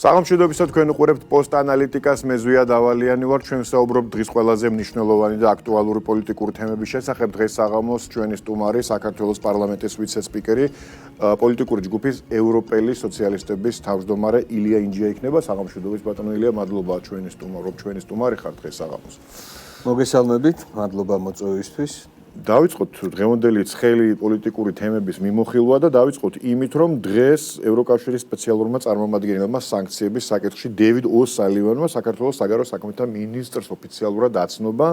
საღამოშიდობისა თქვენ უყურებთ პოსტ ანალიტიკას, მე ზვია დავალიანი ვარ, ჩვენ ვსაუბრობთ დღის ყველაზე მნიშვნელოვანი და აქტუალური პოლიტიკური თემების შესახებ. დღეს საღამოს ჩვენი სტუმარი საქართველოს პარლამენტის ვიცე-სპიკერი, პოლიტიკური ჯგუფის ევროპელი სოციალისტების თავმჯდომარე ილია ინჯია იქნება. საღამოშიდობის ბატონო ილია, მადლობა ჩვენი სტუმარი ხართ დღეს საღამოს. მოგესალმებით, მადლობა მოწვევისთვის. დავიწყოთ დღევანდელი ცხელი პოლიტიკური თემების მიმოხილვა და დავიწყოთ იმით, რომ დღეს ევროკავშირის სპეციალურმა წარმომადგენელმა სანქციების საკითხში დევიდ ო'სალივანმა საქართველოს საგარეო საქმეთა მინისტრს ოფიციალურად აცნობა,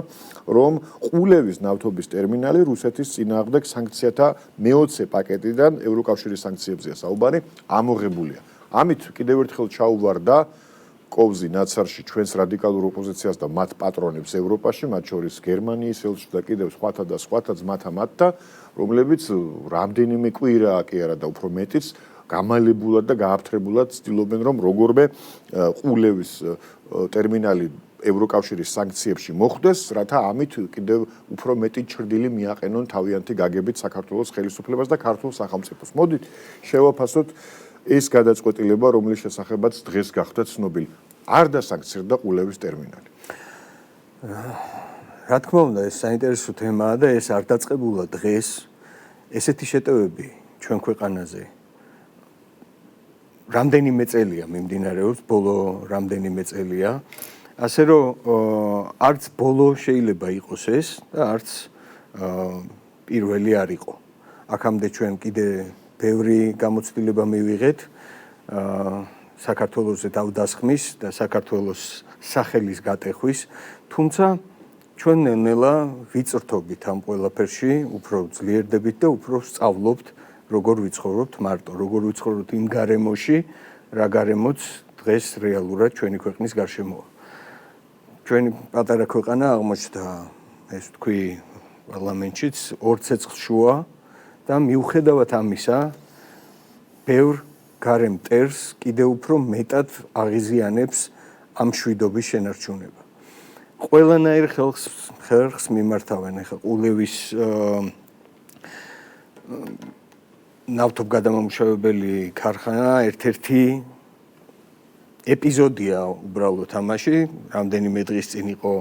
რომ ყულევის ნავთობის ტერმინალი რუსეთის წინააღმდეგ სანქციათა მე-20 პაკეტიდან ევროკავშირის სანქციებზეა საუბარი ამოღებულია. ამით კიდევ ერთხელ ჩაუვარდა კოვზი ნაცარში ჩვენს რადიკალურ ოპოზიციას და მათ პატრონებს ევროპაში, მათ შორის გერმანიის ელჩს და კიდევ სხვათა და სხვათა ძმათა, რომლებიც რამდენიმე კვირაა კი არა და უფრო მეტიც გამალებულად და გააფთრებულად ცდილობენ, რომ როგორმე ყულევის ტერმინალი ევროკავშირის სანქციებში მოხვდეს, რათა ამით კიდევ უფრო მეტი ჩრდილი მიაყენონ თავიანთი გაგებით საქართველოს ხელისუფლებას და ქართულ სახელმწიფოს. მოდით შევაფასოთ ეს გადაწყვეტილება, რომლის შესახებაც დღეს გახდა ცნობილი. არ დასანქცირდა ყულევის ტერმინალი. რა თქმა უნდა, ეს საინტერესო თემაა და ეს არ დაწყებულა დღეს. ესეთი შეტევები ჩვენ ქვეყანაზე რამდენიმე წელია მიმდინარეობს, ბოლო რამდენიმე წელია. ასე რომ არც ბოლო შეიძლება იყოს ეს და არც პირველი არ იყო. აქამდე ჩვენ კიდე ბევრი გამოცდილება მივიღეთ საქართველოს თავდასხმის და საქართველოს სახელის გატეხვის, თუმცა ჩვენ ნელ-ნელა ვიწრთობთ ამ ყველაფერში, უფრო ძლიერდებით და უფრო სწავლობთ, როგორ ვიცხოვრობთ მარტო, როგორ ვიცხოვრობთ იმ გარემოში, რა გარემოც დღეს რეალურად ჩვენი ქვეყნის გარშემოა. ჩვენი პატარა ქვეყანა აღმოჩნდა, ეს თქვი, პარლამენტშიც ორ ცეცხლ შუა და მიუხედავად ამისა, ბევრ გარემ მტერს კიდევ უფრო მეტად აღიზიანებს ამ მშვიდობის შენარჩუნება. ყველანაირ ხერხს მიმართავენ ახლა ყულევის ნავთობგადამამუშავებელი ქარხანა ერთ-ერთი ეპიზოდია უბრალოდ ამაში, რამდენიმე დღის წინ იყო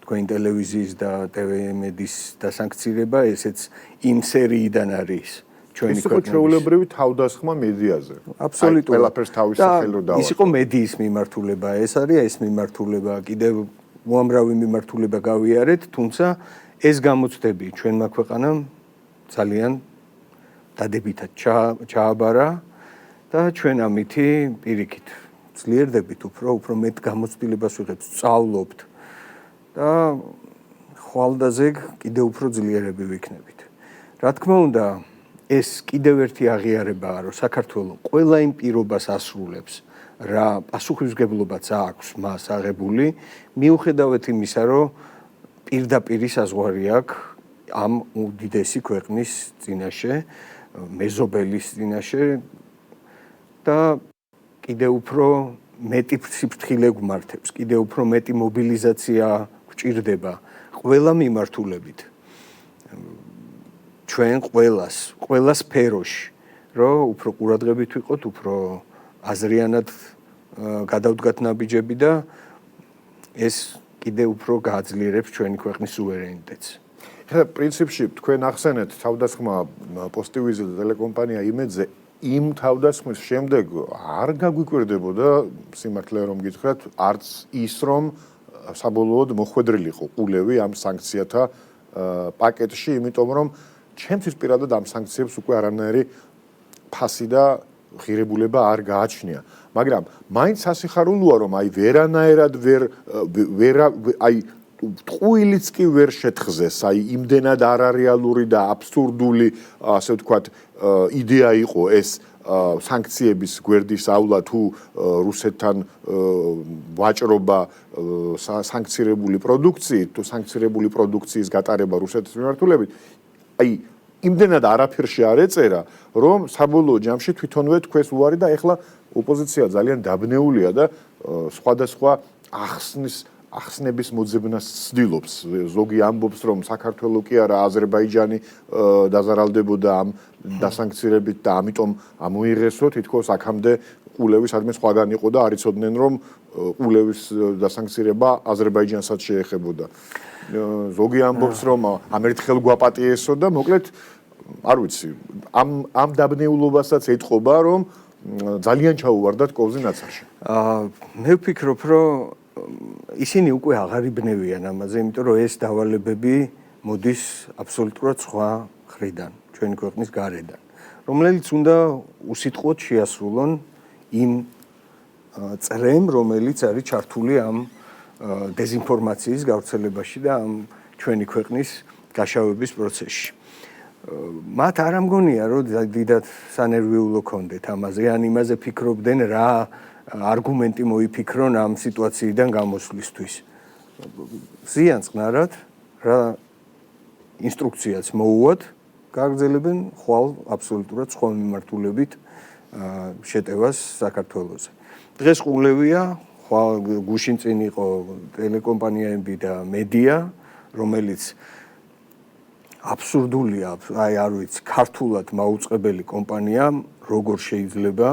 თქვენი ტელევიზიის და TVMED-ის დასანქცირება, ესეც იმ სერიიდან არის. ის იყო ჩვეულებრივი თავდასხმა მედიაზე. აბსოლუტურად. ყველაფერს თავის სახელო დავა. ის იყო მედიის მიმართულება, ეს არის ეს მიმართულება, კიდევ უამრავი მიმართულება გავიარეთ, თუმცა ეს გამოცდები ჩვენმა ქვეყანამ ძალიან დადებითად ჩააბარა და ჩვენ ამითი პირიქით ძლიერდებით უფრო მეტ გამოცდილებას ვიღებთ, სწავლობთ და ხვალდაზე კიდევ უფრო ძლიერები ვიქნებით. რა თქმა უნდა, ეს კიდევ ერთი აღიარებაა, რომ საქართველოს ყველა იმ პირობას ასრულებს, რა პასუხისმგებლობაც აქვს მას აღებული, მიუხედავად იმისა, რომ პირდაპირ საზღვარი აქვს ამ უდიდესი ქვეყნის წინაშე, მეზობელის წინაშე და კიდევ უფრო მეტი სიფრთხილე გვმართებს, კიდევ უფრო მეტი მობილიზაცია გვჭირდება ყველა მიმართულებით. ჩვენ ყველა სფეროში, რომ უფრო ყურადღებით ვიყოთ, უფრო აზრიანად გადავდგათ ნაბიჯები და ეს კიდევ უფრო გააძლიერებს ჩვენი ქვეყნის სუვერენიტეტს. ეხლა პრინციპში თქვენ ახსენეთ თავდასხმა პოსტივიზი და ტელეკომპანია იმედზე იმ თავდასხმის შემდეგ არ გაგვიკვირდებოდა სიმართლე რომ გითხრათ, არც ის რომ საბოლოოდ მოხვედრილიყო ყულევი ამ სანქციათა პაკეტში, იმიტომ რომ ჩემთვის პირადად ამ სანქციებს უკვე არანაირი ფასი და ღირებულება არ გააჩნია. მაგრამ მაინც სასიხარულოა, რომ ვერანაირად ტყუილიც კი ვერ შეთხზეს, იმდენად არარეალური და აბსურდული, ასე ვთქვათ, იდეა იყო ეს სანქციების გვერდის ავლა თუ რუსეთთან ვაჭრობა სანქცირებული პროდუქციით, თუ სანქცირებული პროდუქციის გატარება რუსეთის მიმართულებით. იმდენად არაფერში არ ეწერა, რომ საბოლოო ჯამში თვითონვე თქვენს უარი და ეხლა ოპოზიცია ძალიან დაბნეულია და სხვადასხვა ახსნის ახსნების მოძებნას ცდილობს. ზოგი ამბობს, რომ საქართველოს კი არა აზერბაიჯანი დაზარალდებოდა ამ დასანქცირებით და ამიტომ ამოიღესო, თითქოს აქამდე ყულევის სადმე სხვაგან იყო და არ იცოდნენ, რომ ყულევის დასანქცირება აზერბაიჯანსაც შეეხებოდა. ზოგი ამბობს, რომ ამ ერთხელ გვაპატიესო და მოკლედ არ ვიცი, ამ დაბნეულობასაც ეთყობა, რომ ძალიან ჩაუვარდათ კოვზი ნაცარში. მე ვფიქრობ, რომ ისინი უკვე აღარ იბნევიან ამაზე, იმიტომ რომ ეს დავალებები მოდის აბსოლუტურად სხვა მხრიდან, ჩვენი ქვეყნის გარედან, რომელიც უნდა უსიტყვოდ შეასრულონ იმ წრემ, რომელიც არის ჩართული ამ დეზინფორმაციის გავრცელებაში და ამ ჩვენი ქვეყნის გაშავების პროცესში. მათ არ ამგონია, რომ დიდად სანერვიულო კონდეთ ამაზე, ან იმაზე ფიქრობდნენ, რა არგუმენტი მოიფიქრონ ამ სიტუაციიდან გამოსვლისთვის. ზიანს ყნარად, რა ინსტრუქციაც მოუვათ, გაგრძელებენ ხვალ აბსოლუტურად სხვა მიმართულებით შეტევას საქართველოზე. დღეს ყულევია, ხვალ გუშინ წინ იყო ტელეკომპანიები და მედია, რომელიც აბსურდულია, აი არ ვიცი, ქართულად მაუწყებელი კომპანია როგორ შეიძლება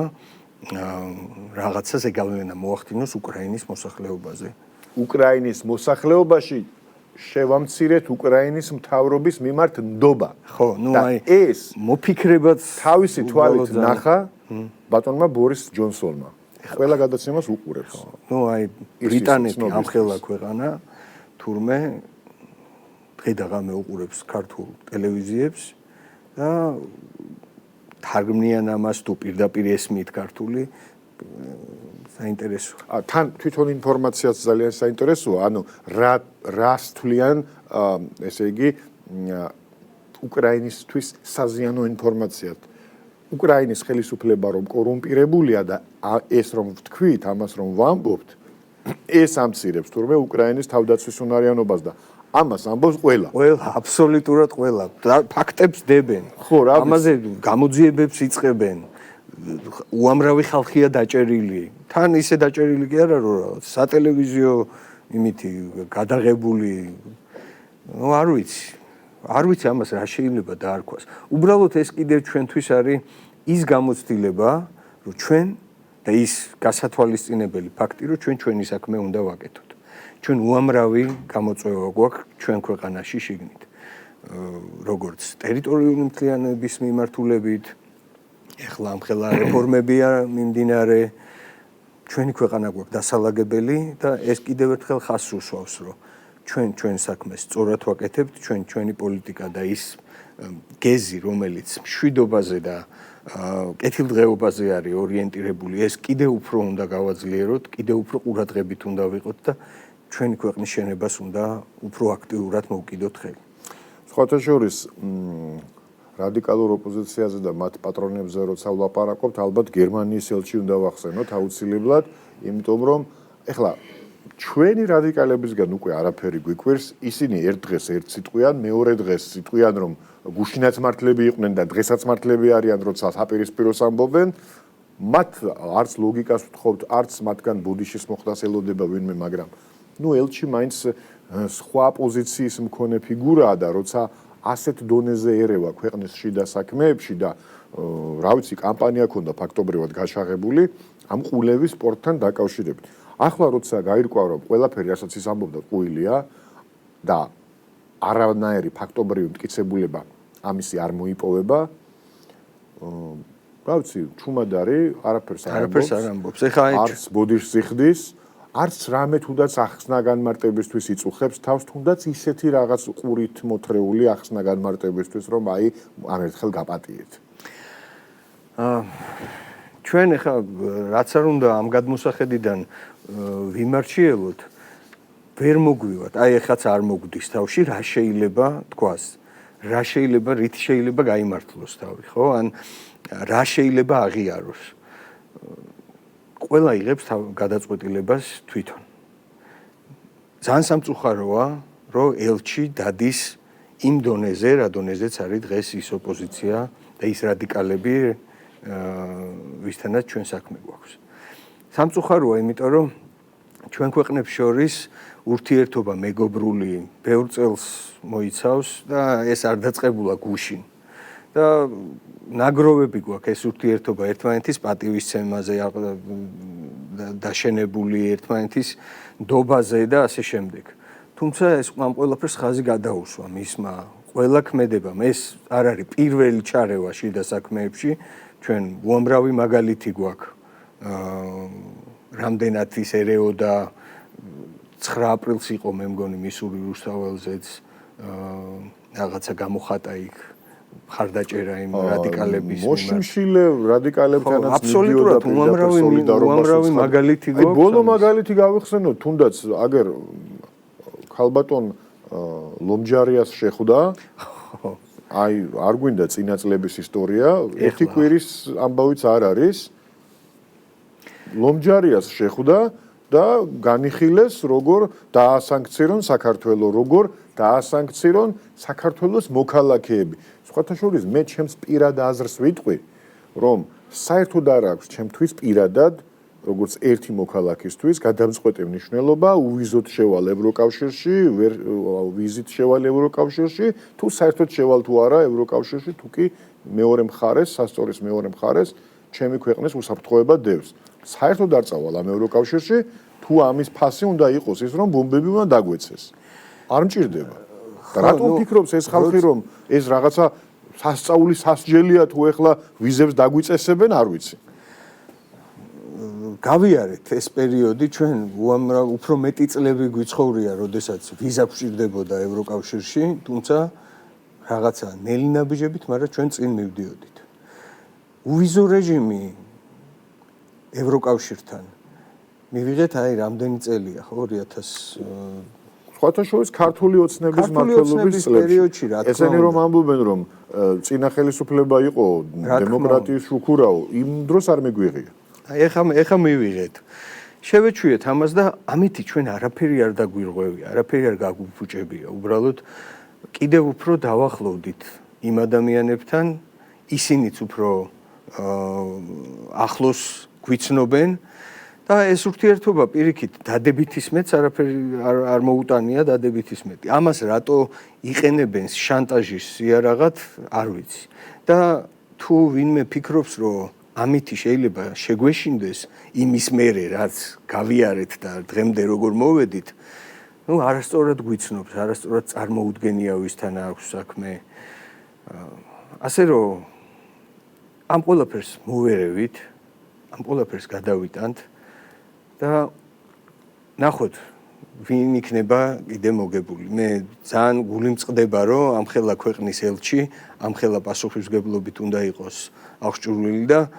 რაღაცას ეგავლენა მოახდინოს უკრაინის მოსახლეობაზე. უკრაინის მოსახლეობაში შევამცირეთ უკრაინის მთავრობის მიმართ ნდობა. ხო, ნუ აი ეს მოფიქრებაც თავისი თვალით ნახა ბატონმა ბორის ჯონსონმა. ყველა გადაცემას უყურებს. ნუ აი ბრიტანეთი ამხელა ქვეყანა, თურმე დღე და ღამე უყურებს ქართულ ტელევიზიებს და თარგმნიან ამას თუ პირდაპირ ესმით ქართული საინტერესოა. თან თვითონ ინფორმაციაც ძალიან საინტერესოა, ანუ რას თვლიან, ესე იგი, უკრაინისთვის საზიანო ინფორმაციად. უკრაინის ხელისუფლება რომ კორუმპირებულია და ეს რომ ვთქვით, ამას რომ ვამბობთ, ეს ამცირებს თურმე უკრაინის თავდაცვის უნარიანობას და ამას ამბობს ყველა. ყველა, აბსოლუტურად ყველა. ფაქტებს დებენ. ხო, რა ამაზე გამოძიებებს იწყებენ. უამრავი ხალხია დაჭერილი. თან ისე დაჭერილი კი არა, რომ სატელევიზიო იმითი გადაღებული. ნუ არ ვიცი ამას რა შეიძლება დაარქვას. უბრალოდ ეს კიდევ ჩვენთვის არის ის გამოცდილება, რომ ჩვენ და ის გასათვალისწინებელი ფაქტი, რომ ჩვენ ჩვენი საქმე უნდა ვაკეთოთ. ჩვენ უამრავი გამოწვევა გვაქვს ჩვენ ქვეყანაში შიგნით. როგორც ტერიტორიული მთლიანობის მიმართულებით, ეხლა ამხელა რეფორმებია მიმდინარე, ჩვენი ქვეყანა გვაქვს დასალაგებელი და ეს კიდევ ერთხელ ხაზს უსვავს, რომ ჩვენ საქმეს სწორად ვაკეთებთ, ჩვენი პოლიტიკა და ის გეზი, რომელიც მშვიდობაზე და კეთილდღეობაზე არის ორიენტირებული, ეს კიდევ უფრო უნდა გავაძლიეროთ, კიდევ უფრო ყურადღებით უნდა ვიყოთ და ჩვენი ქვეყნის შენებას უნდა უფრო აქტიურად მოვკიდოთ ხელი. სხვათა შორის რადიკალურ ოპოზიციაზე და მათ პატრონებზე როცა ვლაპარაკობთ, ალბათ გერმანიის ელჩი უნდა ვახსენოთ აუცილებლად, იმიტომ რომ ეხლა ჩვენი რადიკალებისგან უკვე არაფერი გვიკვირს, ისინი ერთ დღეს ერთ სიტყვიან, მეორე დღეს სიტყვიან, რომ გუშინაც მართლები იყვნენ და დღესაც მართლები არიან, როცა საპირისპიროს ამბობენ, მათ არც ლოგიკას ვთხოვთ, არც მათგან ბოდიშის მოხდას ელოდება ვინმე, მაგრამ ნუ ელჩი მაინც სხვა პოზიციის მქონე ფიგურაა და როცა ასეთ დონეზე ერევა ქვეყნის შიდა საქმეებში და რა ვიცი, კამპანია ქონდა ფაქტობრივად გაშაღებული ამ ყულევის სპორტთან დაკავშირებით. ახლა როცა გაირკვა, რომ ყველაფერი, რასაც ის ამბობდა, ყუილია და არანაირი ფაქტობრივი მტკიცებულება ამისი არ მოიპოვება, რა ვიცი, ჩუმად არის, არაფერს არ ამბობს. ეხლა არც ბოდიშს იხდის, არც რამე თუნდაც ახსნა განმარტებისთვის იწუხებს თავს, თუნდაც ისეთი რაღაც ყურით მოთრეული ახსნა განმარტებისთვის, რომ აი ამ ერთხელ გაპატიეთ. ჩვენ ეხლა რაც არ უნდა ამ გადმოსახედიდან ვიმარჩიელოთ, ვერ მოგვივათ. აი ეხაც არ მოგვდის თავში, რა შეიძლება თქვას, რა შეიძლება, რით შეიძლება გაიმართლოს თავი, ხო? ან რა შეიძლება აღიაროს. ყველა იღებს გადაწყვეტილებას თვითონ. ძალიან სამწუხაროა, რომ ელჩი დადის იმ დონეზე, რა დონეზეც არის დღეს ის ოპოზიცია და ის რადიკალები, ვისთანაც ჩვენ საქმე გვაქვს. სამწუხაროა, იმიტომ რომ ჩვენ ქვეყნებს შორის ურთიერთობა მეგობრული ბევრ წელს მოიცავს და ეს არ დაწყებულა გუშინ. და ნაგროვები გვაქვს ეს ურთიერთობა ერთმანეთის პატივისცემაზე დაშენებული ერთმანეთის ნდობაზე და ასე შემდეგ. თუმცა ეს ამ ყველაფერს ხაზი გადაუსვა მისმა ყველა ქმედებამ. ეს არ არის პირველი ჩარევა შიდა საქმეებში. ჩვენ უამრავი მაგალითი გვაქვს. რამდენად ის ერეოდა 9 აპრილს იყო მე მგონი მისური რუსთაველზეც რაღაცა გამოხატა იქ მხარდაჭერა იმ რადიკალების მოშიმშილე რადიკალებთანაც აბსოლუტურად უამრავი მაგალითი გვაქვს. ბოლო მაგალითი გავიხსენოთ, თუნდაც აგერ ქალბატონ ლომჯარიას შეხვდა. აი, არ გვინდა წინა წლების ისტორია, ერთი კვირის ამბავიც არ არის. ლომჯარიას შეხვდა და განიხილეს, როგორ დაასანქცირონ საქართველოს, როგორ დაასანქცირონ საქართველოს მოქალაქეები. სხვათა შორის მე ჩემს პირად აზრს ვიტყვი, რომ საერთოდ არ აქვს ჩემთვის პირადად, როგორც ერთი მოქალაქისთვის, გადამწყვეტი მნიშვნელობა უვიზოთ შევალ ევროკავშირში, ვიზით შევალ ევროკავშირში, თუ საერთოდ შევალ თუ არა ევროკავშირში, თუ კი მეორე მხარეს, სასწორის მეორე მხარეს, ჩემი ქვეყნის უსაფრთხოება დევს. საერთოდ არ წავალ ამ ევროკავშირში, თუ ამის ფასი უნდა იყოს ის, რომ ბომბები უნდა დაგვეცეს. არ მჭირდება. და რატომ ფიქრობს ეს ხალხი, რომ ეს რაღაცა სასწაული სასჯელია თუ ეხლა ვიზებს დაგვიწესებენ, არ ვიცი. გავიარეთ ეს პერიოდი ჩვენ უფრო მეტი წლები გვიცხოვრია, როდესაც ვიზა გვჭირდებოდა ევროკავშირში, თუმცა რაღაცა ნელი ნაბიჯებით, მაგრამ ჩვენ წინ მივდიოდით. უვიზო რეჟიმი ევროკავშირთან მივიღეთ აი რამდენი წელია, ხო 2000 სხვათა შორის ქართული ოცნების მმართველობის პერიოდში, რა თქმა უნდა. ესენი რომ ამბობენ, რომ წინა ხელისუფლება იყო დემოკრატიის შუქურაო, იმ დროს არ მეგვიღია. აი ეხა მივიღეთ. შევეჩვიეთ ამას და ამითი ჩვენ არაფერი არ დაგვირღვევია, არაფერი არ გაგვიფუჭებია. უბრალოდ კიდევ უფრო დავახლოვდით იმ ადამიანებთან, ისინიც უფრო ახლოს გვიცნობენ და ეს ურთიერთობა პირიქით დადებითისმეტს არაფერი არ მოუტანია დადებითისმეტი. ამას რატო იყენებენ შანტაჟის იარაღად, არ ვიცი. და თუ ვინმე ფიქრობს, რომ ამითი შეიძლება შეგვეშინდეს იმის მერე, რაც გავიარეთ და დღემდე როგორ მოვედით, ნუ არასწორად გვიცნობს, არასწორად წარმოუდგენია ვისთან აქვს საქმე. ასე რომ ამ ყველაფერს მოვერევით, ამ ყველაფერს გადავიტანთ და ნახოთ ვინ იქნება კიდე მოგებული. მე ძალიან გული მწყდება, რომ ამხელა ქვეყნის ელჩი, ამხელა პასუხისმგებლობით უნდა იყოს აღჭურვილი და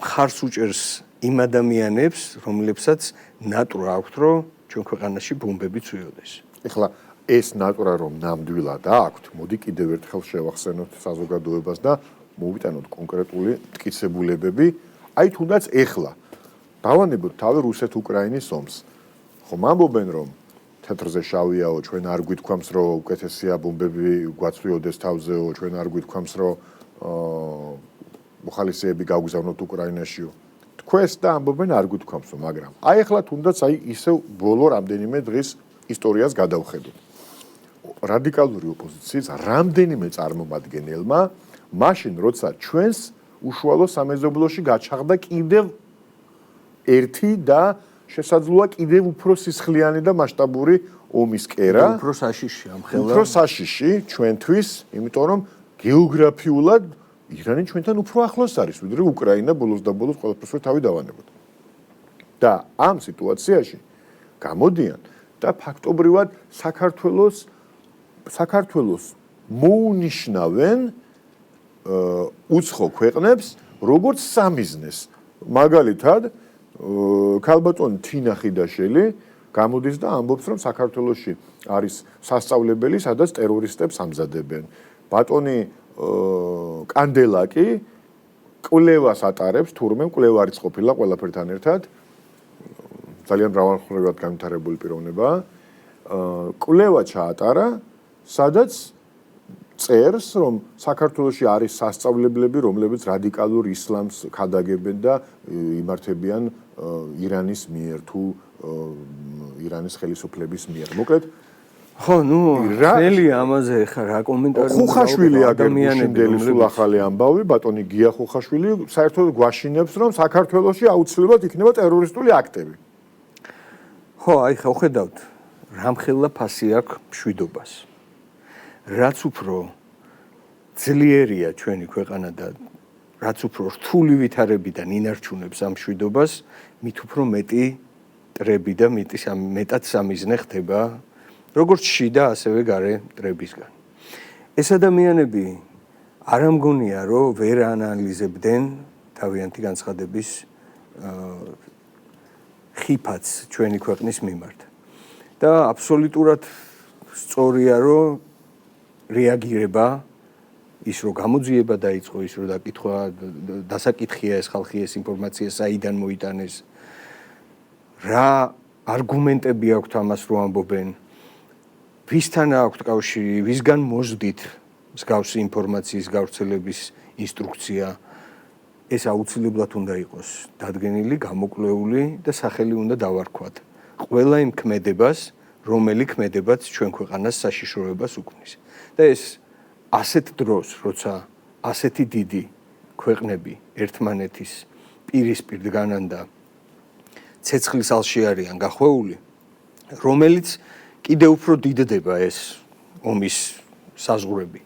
მხარს უჭერს იმ ადამიანებს, რომლებსაც ნატურა აქვთ, რომ ჩვენ ქვეყანაში ბომბები წვიოდეს. ეხლა ეს ნატურა რომ ნამდვილად აქვთ, მოდი კიდევ ერთხელ შევახსენოთ საზოგადოებას და მოვიტანოთ კონკრეტული მტკიცებულებები, აი თუნდაც ეხლა დავანებოთ თავი რუსეთ-უკრაინის ომს. ხომ ამბობენ, რომ თეთრზე შავიაო, ჩვენ არ გვითქვამს, რომ უკეთესია ბომბები გვაწვიოდეს თავზეო, ჩვენ არ გვითქვამს, რომ მოხალისეები გავგზავნოთ უკრაინაშიო. თქვენს და ამბობენ არ გვითქვამსო, მაგრამ აი ეხლა თუნდაც აი ისევ ბოლო რამდენიმე დღის ისტორიას გადავხედოთ. რადიკალური ოპოზიციის რამდენიმე წარმომადგენელმა მაშინ როცა ჩვენს უშუალო სამეზობლოში გაჩაღდა კიდევ ერთი და შესაძლოა კიდევ უფრო სისხლიანი და მასშტაბური ომის კერა. უფრო საშიში ამხელა. უფრო საშიში ჩვენთვის, იმიტომ რომ გეოგრაფიულად ირანი ჩვენთან უფრო ახლოს არის, ვიდრე უკრაინა ბოლოს და ბოლოს ყველაფერს თავი დავანებოთ. და ამ სიტუაციაში გამოდიან და ფაქტობრივად საქართველოს მოუნიშნავენ უცხო ქვეყნებს როგორც სამიზნეს. მაგალითად, ქალბატონი თინა ხიდაშელი გამოდის და ამბობს, რომ საქართველოში არის სასწავლებელი, სადაც ტერორისტებს ამზადებენ. ბატონი კანდელაკი კვლევას ატარებს, თურმე კვლევარიც ყოფილა ყველაფერთან ერთად. ძალიან მრავალმხრივად განვითარებული პიროვნებაა. კვლევა ჩაატარა, სადაც წერს, რომ საქართველოში არის სასწავლებლები, რომლებიც რადიკალურ ისლამს ქადაგებენ და იმართებიან ირანის მიერ თუ ირანის ხელისუფლების მიერ. მოკლედ ხო, ნუ ხელი ამაზე ხა რა კომენტარი ხუხაშვილი ადამიანები სულ ახალი ამბავი, ბატონი გია ხუხაშვილი საერთოდ გვაშინებს, რომ საქართველოში აუცილებლად იქნება ტერორისტული აქტები. ხო, აი ხა ხედავთ, რამხელა ფასი აქვს მშვიდობას. რაც უფრო ძლიერია ჩვენი ქვეყანა და რაც უფრო რთული ვითარებიდან ინარჩუნებს ამ მშვიდობას, მით უფრო მეტი ტრები და მეტად სამიზნე ხდება როგორც შიდა, ასევე გარე ტრებისგან. ეს ადამიანები არ ამგონია, რომ ვერ ანალიზებდნენ თავიანთი განცხადების ხიფათს ჩვენი ქვეყნის მიმართ. და აბსოლუტურად სწორია, რომ რეაგირება ის რომ გამოძიება დაიწყო, ის რომ დაკითხვა, დასაკითხია ეს ხალხი ეს ინფორმაცია საიდან მოიტანეს, რა არგუმენტები აქვთ ამას რომ ამბობენ, ვისთან აქვთ კავშირი, ვისგან მოждდით მსგავსი ინფორმაციის გავრცელების ინსტრუქცია, ეს აუცილებლად უნდა იყოს დადგენილი, გამოკვლეული და სახელი უნდა დავარქვათ ყველა იმ ქმედებას, რომელი ქმედებაც ჩვენ ქვეყანას საშიშროებას უქმნის. და ეს ასეთ დროს, როცა ასეთი დიდი ქვეყნები ერთმანეთის პირისპირ დგანან და ცეცხლის ალში არიან გახვეული, რომელიც კიდე უფრო დიდდება ეს ომის საზღვრები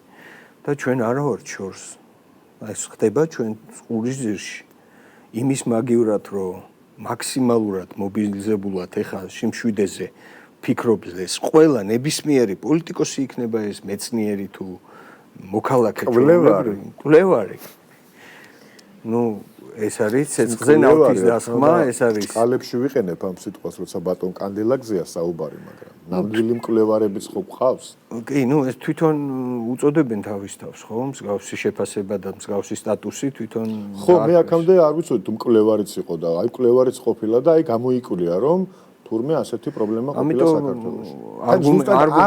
და ჩვენ არა ვართ შორს. ეს ხდება ჩვენ ყურის ძირში. იმის მაგივრად, რომ მაქსიმალურად მობილიზებულად ეხა სიმშვიდეზე ფიქრობს ყველა ნებისმიერი პოლიტიკოსი იქნება ეს მეცნიერი თუ მოქალაქე კვლევარი. ნუ ეს არის ცეცხლზე ნავთის დასხმა, ეს არის ყალებში ვიყენებ ამ სიტყვას, როცა ბატონ კანდელაკზეა საუბარი, მაგრამ ნამდვილი მკვლევარებიც ხო გყავს? კი, ნუ ეს თვითონ უწოდებენ თავის თავს, ხო? მსგავსი შეფასება და მსგავსი სტატუსი თვითონ ხო, მე აქამდე არ ვიცოდი თუ მკვლევარიც იყო და აი მკვლევარიც ყოფილა და აი გამოიკვლია რომ თურმე ასეთი პრობლემა ყოფილა საქართველოში.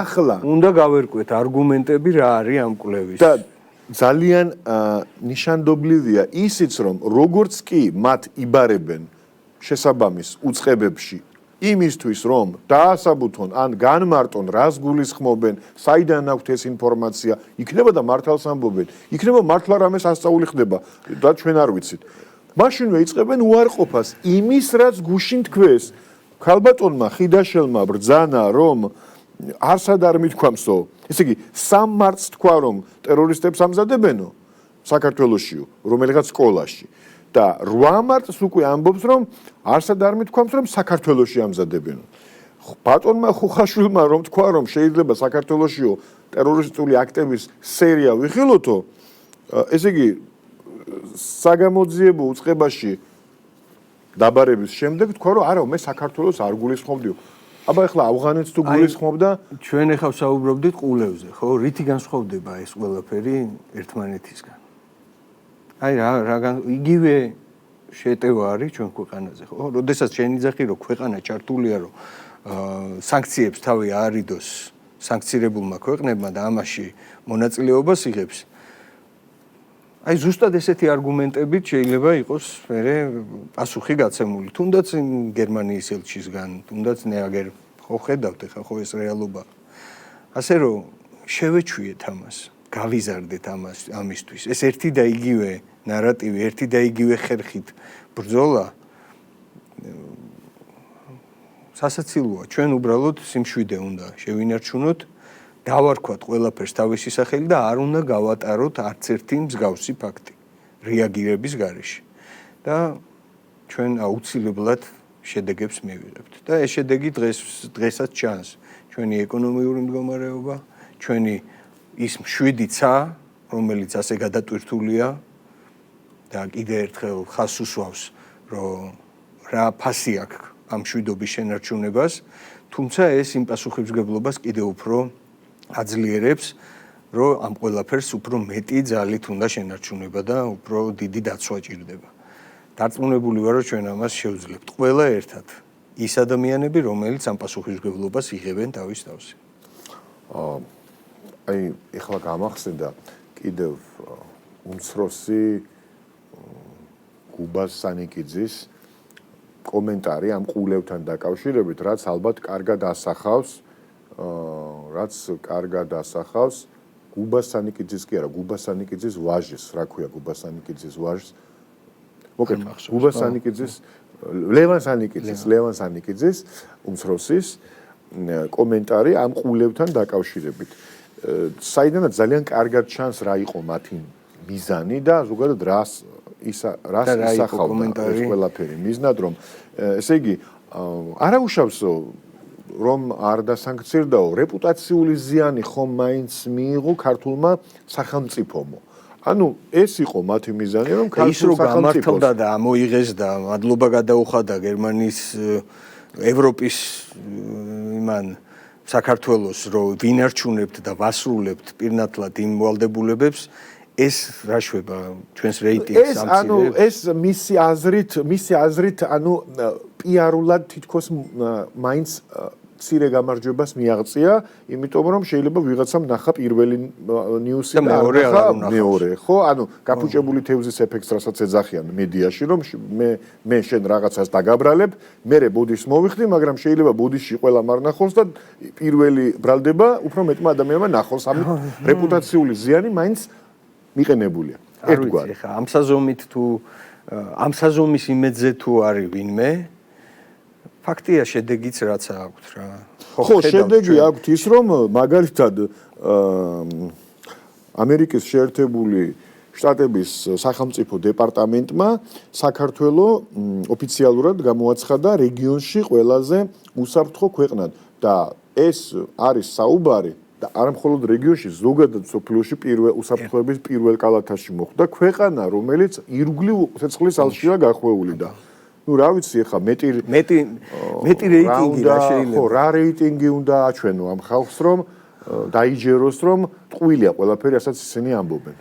ახლა უნდა გავერკვეთ არგუმენტები რა არის ამ კვლევის. და ძალიან ნიშანდობლივია ისიც რომ როგორც კი მათ იბარებენ შესაბამის უწყებებში იმისთვის რომ დაასაბუთონ ან განმარტონ რას გულისხმობენ, საიდან აქვთ ეს ინფორმაცია, იქნება და მართალს ამბობენ, იქნება მართლა რამეს ასწაული ხდება და ჩვენ არ ვიცით. მაშინვე იწყებენ უარყოფას იმის რაც გუშინ თქვეს. ქალბატონმა ხიდაშელმა ბრძანა რომ არსად არ მithქვამსო. ესე იგი, სამ მარტს თქვა რომ ტერორისტებს ამზადებენო საქართველოშიო, რომელიღაც სკოლაში და 8 მარტს უკვე ამბობს რომ არსად არ მithქვამს რომ საქართველოში ამზადებენო. ბატონმა ხუხაშვილმა რომ თქვა რომ შეიძლება საქართველოშიო ტერორისტული აქტების სერია ვიხილოთო, ესე იგი საგამოძიებო უწყებაში დაბარების შემდეგ თქვა რომ არა მე საქართველოს არ გულისხმობდიო. აბა ეხლა ავღანეთს თუ გულისხმობდა, ჩვენ ეხლა საუბრობდით ყულევზე, ხო? რითი განსხვავდება ეს ყველაფერი ერთმანეთისგან? აი რა იგივე შეტევა არის ჩვენ ქვეყანაზე, ხო? როდესაც შენიძახი რომ ქვეყანა ჩართულია რომ სანქციებს თავი აარიდოს სანქცირებულმა ქვეყნებმა და ამაში მონაწილეობას იღებს. აი ზუსტად ესეთი არგუმენტებით შეიძლება იყოს მერე პასუხი გაცემული, თუნდაც გერმანიის ელჩისგან, თუნდაც ნეაგერ ხო ხედავთ ახლა ხო ეს რეალობა. ასე რომ შევეჩვიეთ ამას, გავიზარდეთ ამას ამისთვის. ეს ერთი და იგივე ნარატივი, ერთი და იგივე ხერხით ბრძოლა სასაცილოა. ჩვენ უბრალოდ სიმშვიდე უნდა შევინარჩუნოთ, დავარქვათ ყველაფერს თავისი სახელი და არ უნდა გავატაროთ არც ერთი მსგავსი ფაქტი რეაგირების გარეშე. და ჩვენ აუცილებლად შედეგებს მივიღებთ. და ეს შედეგი დღესაც ჩანს. ჩვენი ეკონომიკური მდგომარეობა, ჩვენი ის მშვიდი ცა, რომელიც ასე გადატვირთულია და კიდე ერთხელ ხას უსვავს, რომ რა ფასი აქვს ამ მშვიდობის შენარჩუნებას, თუმცა ეს იმ პასუხისმგებლობას კიდე უფრო აძლიერებს, რომ ამ ყველაფერს უფრო მეტი ძალით უნდა შენარჩუნება და უფრო დიდი დაცვა ჭირდება. დარწმუნებული ვარ, რომ ჩვენ ამას შევძლებთ ყველა ერთად. ის ადამიანები, რომელიც ამ პასუხისმგებლობას იღებენ თავის თავზე. აი, ეხლა გამახსენდა კიდევ უმცროსი გუბას სანიკიძის კომენტარი ამ ყულევთან დაკავშირებით, რაც ალბათ კარგად ასახავს გუბას სანიკიძის კი არა, გუბას სანიკიძის ვაჟის, რა ქვია გუბას სანიკიძის ვაჟს? მოკეთ, გუბას სანიკიძის, ლევან სანიკიძის უმცროსის კომენტარი ამ ყულევთან დაკავშირებით. საიდანაც ძალიან კარგად ჩანს რა იყო მათი მიზანი და ზოგადად რას ისახავდა ეს ყველაფერი მიზნად, რომ ესე იგი არა უშავსო რომ არ დასანქცირდაო, რეპუტაციული ზიანი ხომ მაინც მიიღო ქართულმა სახელმწიფომო. ანუ ეს იყო მათი მიზანი, რომ ქართულ სახელმწიფოს გამართლდა და ამოიღეს და მადლობა გადაუხადა გერმანიის ევროპის იმან საქართველოს რომ ვინარჩუნებთ და ვასრულებთ პირნათლად იმ ვალდებულებებს ეს რა შვება ჩვენს რეიტინგს ამცირებს ეს მისი აზრით ანუ პიარულად თითქოს მაინც მცირე გამარჯვებას მიაღწია, იმიტომ რომ შეიძლება ვიღაცამ ნახა პირველი ნიუსი და მეორე, ხო? ანუ გაფუჭებული თევზის ეფექტს რასაც ეძახიან მედიაში, რომ მე შენ რაღაცას დაგაბრალებ, მერე ბოდიშს მოვიხდი, მაგრამ შეიძლება ბოდიში ყველამ არ ნახოს და პირველი ბრალდება უფრო მეტმა ადამიანმა ნახოს. ამით რეპუტაციული ზიანი მაინც მიყენებულია. ერთგვარი. ხა ამ საზომით თუ ამ საზომის იმედზე თუ არის ვინმე ფაქტია შედეგიც რაც აქვს რა. ხო, შედეგი აქვს ის რომ მაგალითად ამერიკის შეერთებული შტატების სახელმწიფო დეპარტამენტმა საქართველოს ოფიციალურად გამოაცხადა რეგიონში ყველაზე უსაფრთხო ქვეყნად და ეს არის საუბარი და არა მხოლოდ რეგიონში, ზოგადად სოფლიოში უსაფრთხოების პირველ კალათაში მოხვდა ქვეყანა, რომელიც ირგვლივ ცეცხლის ალშია გახვეული და ну, რა ვიცი, ხა მეტი რეიტინგი რა შეიძლება. ხო, რა რეიტინგი უნდა აჩვენო ამ ხალხს, რომ დაიჯეროს, რომ ტყუილია ყველაფერი, რასაც ისინი ამბობენ.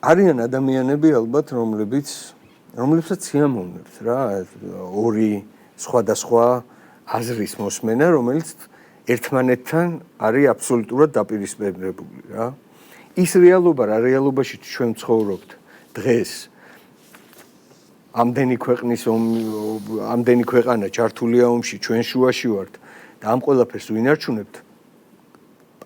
არიან ადამიანები ალბათ, რომლებსაც სიამოვნებთ რა, ორი სხვადასხვა აზრის მოსმენა, რომელიც ერთმანეთთან არის აბსოლუტურად დაპირისპირებული რა. ის რეალობა, რა რეალობაში ჩვენ ცხოვრობთ დღეს ამდენი ქვეყანა ჩართულია ომში, ჩვენ შუაში ვართ და ამ ყველაფერს ვინარჩუნებთ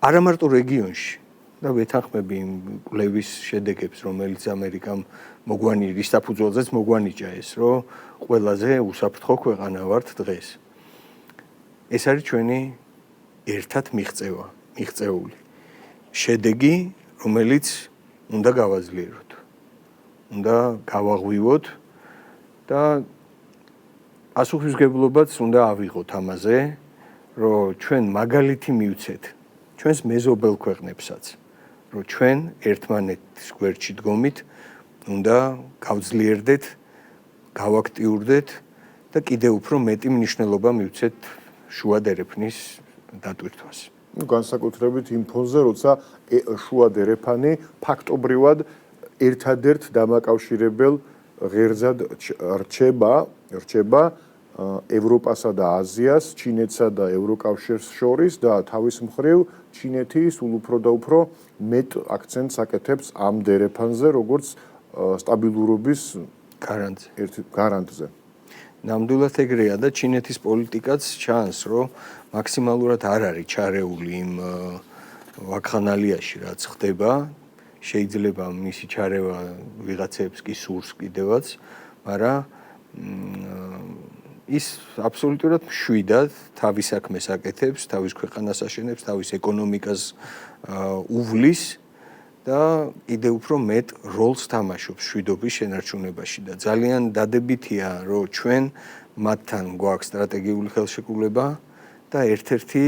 არა მარტო რეგიონში და ვეთანხმები იმ კვლევის შედეგებს, რომელიც ამერიკამ რის საფუძველზეც მოგვანიჭა ეს, რომ ყველაზე უსაფრთხო ქვეყანა ვართ დღეს. ეს არის ჩვენი ერთად მიღწეული შედეგი, რომელიც უნდა გავაძლიეროთ, უნდა გავაღვივოთ და პასუხისმგებლობაც უნდა ავიღოთ ამაზე, რომ ჩვენ მაგალითი მივცეთ ჩვენს მეზობელ ქვეყნებსაც, რომ ჩვენ ერთმანეთის გვერდში დგომით უნდა გავძლიერდეთ, გავაქტიურდეთ და კიდევ უფრო მეტი მნიშვნელობა მივცეთ შუა დერეფნის დატვირთვას. განსაკუთრებით იმ ფონზე, როცა შუა დერეფანი ფაქტობრივად ერთადერთ დამაკავშირებელ ღერძად რჩება ევროპასა და აზიას, ჩინეთსა და ევროკავშირს შორის და თავის მხრივ ჩინეთი სულ უფრო და უფრო მეტ აქცენტს აკეთებს ამ დერეფანზე, როგორც სტაბილურობის გარანტზე. ნამდვილად ეგრეა და ჩინეთის პოლიტიკაც ჩანს, რომ მაქსიმალურად არ არის ჩარეული იმ ვაკხანალიაში, რაც ხდება. შეიძლება მისი ჩარევა ვიღაცებს კი სურს კიდევაც, მაგრამ ის აბსოლუტურად მშვიდად თავის საქმეს აკეთებს, თავის ქვეყანას აშენებს, თავის ეკონომიკას უვლის და კიდევ უფრო მეტ როლს თამაშობს მშვიდობის შენარჩუნებაში და ძალიან დადებითია, რომ ჩვენ მათთან გვაქვს სტრატეგიული ხელშეკრულება და ერთ-ერთი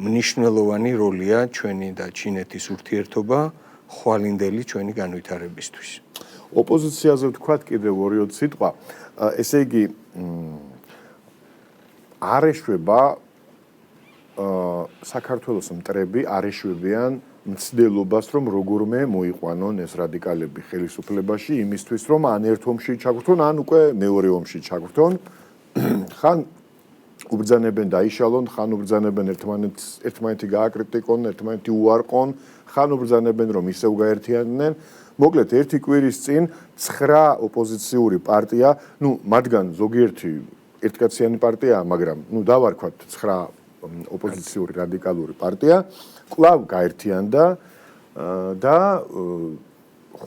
მნიშვნელოვანი როლია ჩვენი და ჩინეთის ურთიერთობა ხვალინდელი ჩვენი განვითარებისთვის. ოპოზიციაზე ვთქვათ კიდევ ორი სიტყვა. ესე იგი არ ეშვება საქართველოს მტრები არ ეშვებიან მცდელობას, რომ როგორმე მოიყვანონ ეს რადიკალები ხელისუფლებაში იმისთვის, რომ ან ერთ ომში ჩაგვრთონ, ან უკვე მეორე ომში ჩაგვრთონ. ხან უბრძანებენ დაიშალონ, ხან უბრძანებენ ერთმანეთი გააკრიტიკონ, ერთმანეთი უარყონ, ხან უბრძანებენ რომ ისევ გაერთიანდნენ. მოკლედ ერთი კვირის წინ 9 ოპოზიციური პარტია, მათგან ზოგიერთი ერთკაციანი პარტიაა, მაგრამ დავარქვათ 9 ოპოზიციური რადიკალური პარტია, კვლავ გაერთიანდა და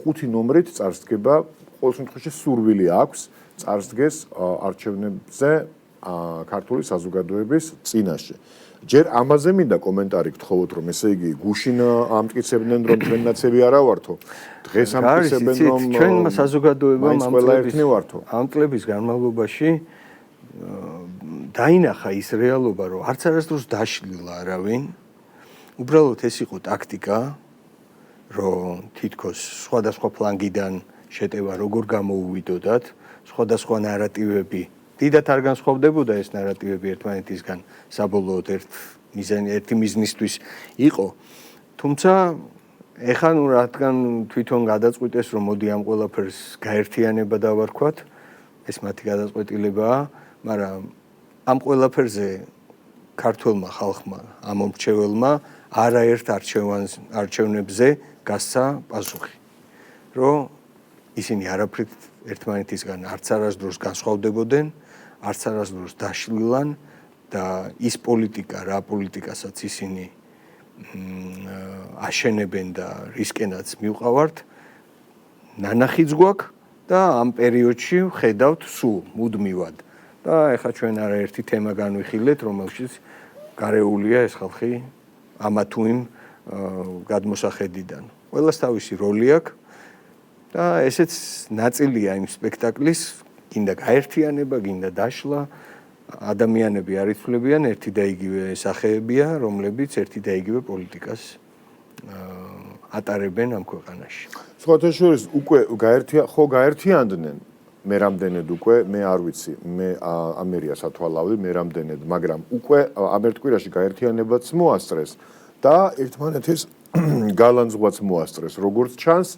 5 ნომრით წარსდგება, ყოველ შემთხვევაში სურვილი აქვს წარსდგეს არჩევნებზე ქართული საზოგადოების წინაშე. ჯერ ამაზე მინდა კომენტარი გთხოვოთ, რომ ესე იგი გუშინ ამტკიცებდნენ, რომ ჩვენ ნაცები არა ვართო. დღეს ამტკიცებენ, რომ ჩვენმა საზოგადოებამ ამ წლების განმავლობაში დაინახა ის რეალობა, რომ არც არასდროს დაშლილა არავინ. უბრალოდ ეს იყო ტაქტიკა, რომ თითქოს სხვადასხვა ფლანგიდან შეტევა როგორ გამოუვიდოდათ, სხვადასხვა ნარატივები დიდად არ განსხვავდებოდა ეს ნარატივები ერთმანეთისგან, საბოლოოდ ერთი მიზნისთვის იყო. თუმცა ეხლა რადგან თვითონ გადაწყვიტეს, რომ მოდი ამ ყველაფერს გაერთიანება დავარქვათ, ეს მათი გადაწყვეტილებაა, მაგრამ ამ ყველაფერზე ქართველმა ხალხმა, ამ მომრჩეველმა არაერთ არჩევნებზე გასცა პასუხი, რომ ისინი არაფრით ერთმანეთისგან არც არასდროს განსხვავდებოდნენ, არც არასდროს დაშლილან და ის პოლიტიკა, რა პოლიტიკასაც ისინი აშენებენ და რისკენაც მივყავართ, ნანახიც გვაქვს და ამ პერიოდში ხედავთ სულ მუდმივად. და ეხლა ჩვენ არაერთი თემა განვიხილეთ, რომელშიც გარეულია ეს ხალხი ამა თუ იმ გადმოსახედიდან. ყველას თავისი როლი აქვს და ესეც ნაწილია იმ სპექტაკლის, გინდა გაერთიანება, გინდა დაშლა, ადამიანები არ იცვლებიან, ერთი და იგივე სახეებია, რომლებიც ერთი და იგივე პოლიტიკას ატარებენ ამ ქვეყანაში. სხვათა შორის უკვე გაერთიანდნენ, მე რამდენად უკვე, მე არ ვიცი, მე ამერია სათვალავი, მე რამდენად, მაგრამ უკვე ამ ერთ კვირაში გაერთიანებაც მოასწრეს და ერთმანეთის გალანძღვაც მოასწრეს. როგორც ჩანს,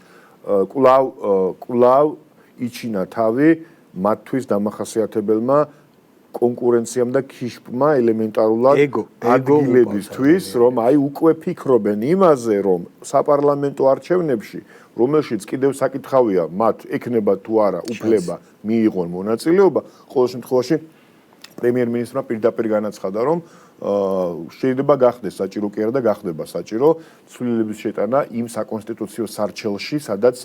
კვლავ იჩინა თავი მათთვის დამახასიათებელმა კონკურენციამ და ქიშპმა ელემენტარულად ადგილებისთვის, რომ უკვე ფიქრობენ იმაზე, რომ საპარლამენტო არჩევნებში, რომელშიც კიდევ საკითხავია, მათ ექნება თუ არა უფლება მიიღონ მონაწილეობა, ყოველ შემთხვევაში პრემიერ-მინისტრმა პირდაპირ განაცხადა, რომ შეიძლება გახდეს საჭირო კი არა და გახდება საჭირო ცვლილების შეტანა იმ საკონსტიტუციო სარჩელში, სადაც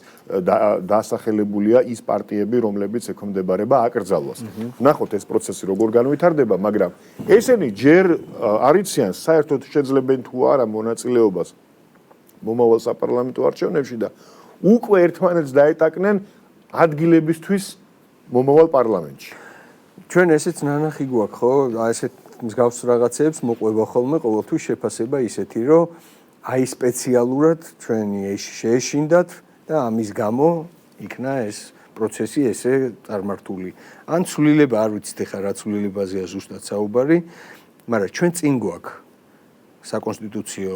დასახელებულია ის პარტიები, რომლებიც ექვემდებარება აკრძალვას. ნახოთ ეს პროცესი როგორ განვითარდება, მაგრამ ესენი ჯერ არ იციან საერთოდ შეძლებენ თუ არა მონაწილეობას მომავალ საპარლამენტო არჩევნებში და უკვე ერთმანეთს დაეტაკნენ ადგილებისთვის მომავალ პარლამენტში. ჩვენ ესეც ნანახი გვაქვს, ხო? ესეთ მსგავს რაღაცებს მოყვება ხოლმე ყოველთვის შეფასება ისეთი, რომ სპეციალურად ჩვენი შეეშინდათ და ამის გამო იქნა ეს პროცესი ესე წარმართული. ან ცვლილება არ ვიცით ახლა რა ცვლილებაზეა ზუსტად საუბარი, მაგრამ ჩვენ წინ გვაქვს საკონსტიტუციო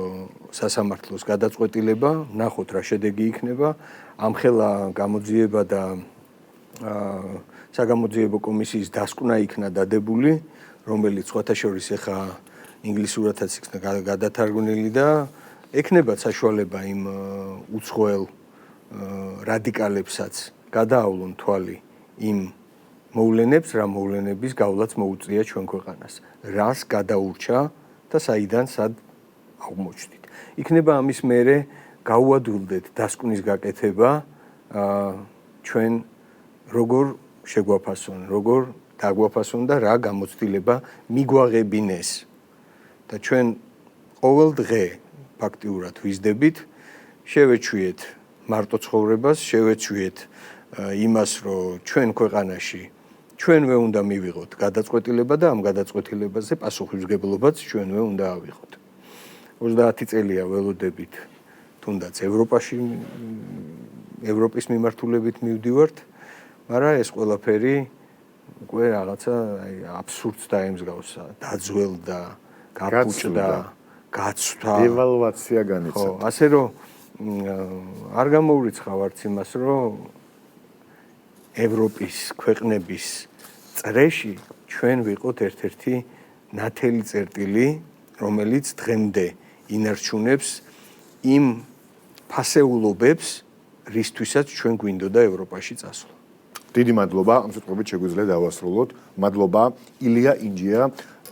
სასამართლოს გადაწყვეტილება, ნახოთ რა შედეგი იქნება, ამხელა გამოძიება და საგამოძიებო კომისიის დასკვნა იქნა დადებული, რომელიც სხვათა შორის ახლა ინგლისურადაც იქნა გადათარგმნილი და ექნებათ საშუალება იმ უცხოელ რადიკალებსაც გადაავლონ თვალი იმ მოვლენებს, რა მოვლენების გავლაც მოუწია ჩვენ ქვეყანას. რას გადაურჩა და საიდან სად აღმოჩნდით. იქნება ამის მერე გაუადვილდეთ დასკვნის გაკეთება ჩვენ როგორ შეგვაფასონ, როგორ დაგვაფასონ და რა გამოცდილება მიგვაღებინეს. და ჩვენ ყოველ დღე ფაქტიურად ვიზდებით, შევეჩვიეთ მარტო ცხოვრებას, შევეჩვიეთ იმას, რომ ჩვენ ქვეყანაში ჩვენვე უნდა მივიღოთ გადაწყვეტილება და ამ გადაწყვეტილებაზე პასუხისმგებლობაც ჩვენვე უნდა ავიღოთ. 30 წელია ველოდებით, თუნდაც ევროპის მიმართულებით მივდივართ, მაგრამ ეს ყველაფერი უკვე რაღაცა აბსურდს დაემსგავსა, დაძველდა, გაფუჭდა, გაცვდა, დევალვაცია განიცადა. ხო, ასე რომ არ გამოურიცხავ არც იმას, რომ ევროპის ქვეყნების წრეში ჩვენ ვიყოთ ერთ-ერთი ნათელი წერტილი, რომელიც დღემდე ინარჩუნებს იმ ფასეულობებს, რისთვისაც ჩვენ გვინდოდა ევროპაში წასვლა. დიდი მადლობა, ამ სიტყვებით შეგვიძლია დავასრულოთ. მადლობა ილია ინჯია,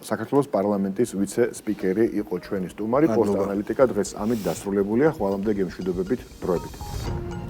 საქართველოს პარლამენტის ვიცე-სპიკერი იყო ჩვენი სტუმარი, პოსტ ანალიტიკა დღეს ამით დასრულებულია. ხვალამდე გემშვიდობებით, დროებით.